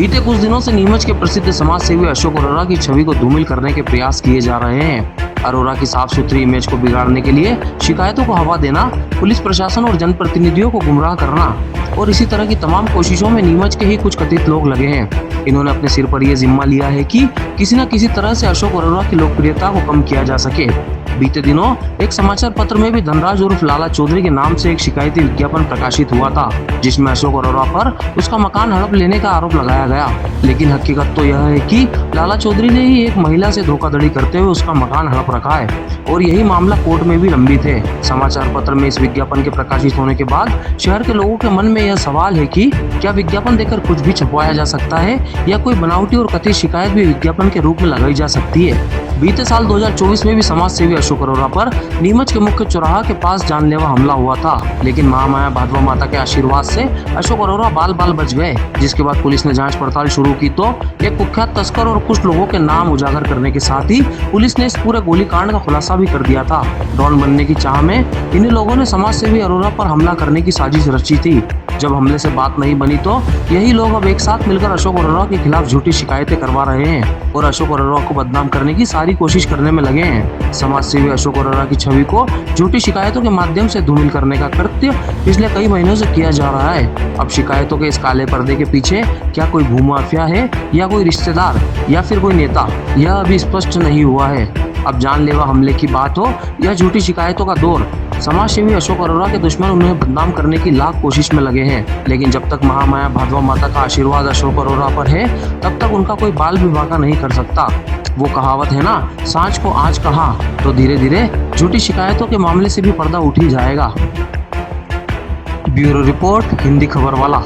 बीते कुछ दिनों से नीमच के प्रसिद्ध समाज सेवी अशोक अरोड़ा की छवि को धूमिल करने के प्रयास किए जा रहे हैं। अरोड़ा की साफ सुथरी इमेज को बिगाड़ने के लिए शिकायतों को हवा देना, पुलिस प्रशासन और जनप्रतिनिधियों को गुमराह करना और इसी तरह की तमाम कोशिशों में नीमच के ही कुछ कथित लोग लगे हैं। इन्होंने अपने सिर पर यह जिम्मा लिया है कि किसी न किसी तरह से अशोक अरोड़ा की लोकप्रियता को कम किया जा सके। बीते दिनों एक समाचार पत्र में भी धनराज उर्फ लाला चौधरी के नाम से एक शिकायती विज्ञापन प्रकाशित हुआ था, जिसमें अशोक अरोड़ा पर उसका मकान हड़प लेने का आरोप लगाया गया। लेकिन हकीकत तो यह है कि लाला चौधरी ने ही एक महिला से धोखाधड़ी करते हुए उसका मकान हड़प रखा है और यही मामला कोर्ट में भी लंबित है। समाचार पत्र में इस विज्ञापन के प्रकाशित होने के बाद शहर के लोगों के मन में यह सवाल है कि क्या विज्ञापन देकर कुछ भी छपवाया जा सकता है या कोई बनावटी और कथित शिकायत भी विज्ञापन के रूप में लगाई जा सकती है। बीते साल 2024 में भी समाज सेवी अशोक अरोड़ा पर नीमच के मुख्य चौराहा के पास जानलेवा हमला हुआ था, लेकिन महामाया भादवा माता के आशीर्वाद से अशोक अरोड़ा बाल बाल बच गए। जिसके बाद पुलिस ने जांच पड़ताल शुरू की तो एक कुख्यात तस्कर और कुछ लोगों के नाम उजागर करने के साथ ही पुलिस ने इस पूरे गोलीकांड का खुलासा भी कर दिया था। डॉन बनने की चाह में इन्हीं लोगों ने समाज सेवी अरोड़ा पर हमला करने की साजिश रची थी। जब हमले से बात नहीं बनी तो यही लोग अब एक साथ मिलकर अशोक अरोड़ा के खिलाफ झूठी शिकायतें करवा रहे हैं और अशोक अरोड़ा को बदनाम करने की सारी कोशिश करने में लगे हैं। समाज सेवी अशोक अरोड़ा की छवि को झूठी शिकायतों के माध्यम से धूमिल करने का कृत्य पिछले कई महीनों से किया जा रहा है। अब शिकायतों के इस काले पर्दे के पीछे क्या कोई भूमाफिया है या कोई रिश्तेदार या फिर कोई नेता, यह अभी स्पष्ट नहीं हुआ है। अब जानलेवा हमले की बात हो या झूठी शिकायतों का दौर, समाज सेवी अशोक अरोड़ा के दुश्मन उन्हें बदनाम करने की लाख कोशिश में लगे हैं। लेकिन जब तक महामाया भादवा माता का आशीर्वाद अशोक अरोड़ा पर है, तब तक उनका कोई बाल भी बांका नहीं कर सकता। वो कहावत है ना, सांझ को आज कहा, तो धीरे धीरे झूठी शिकायतों के मामले से भी पर्दा उठ ही जाएगा। ब्यूरो रिपोर्ट, हिंदी खबर वाला।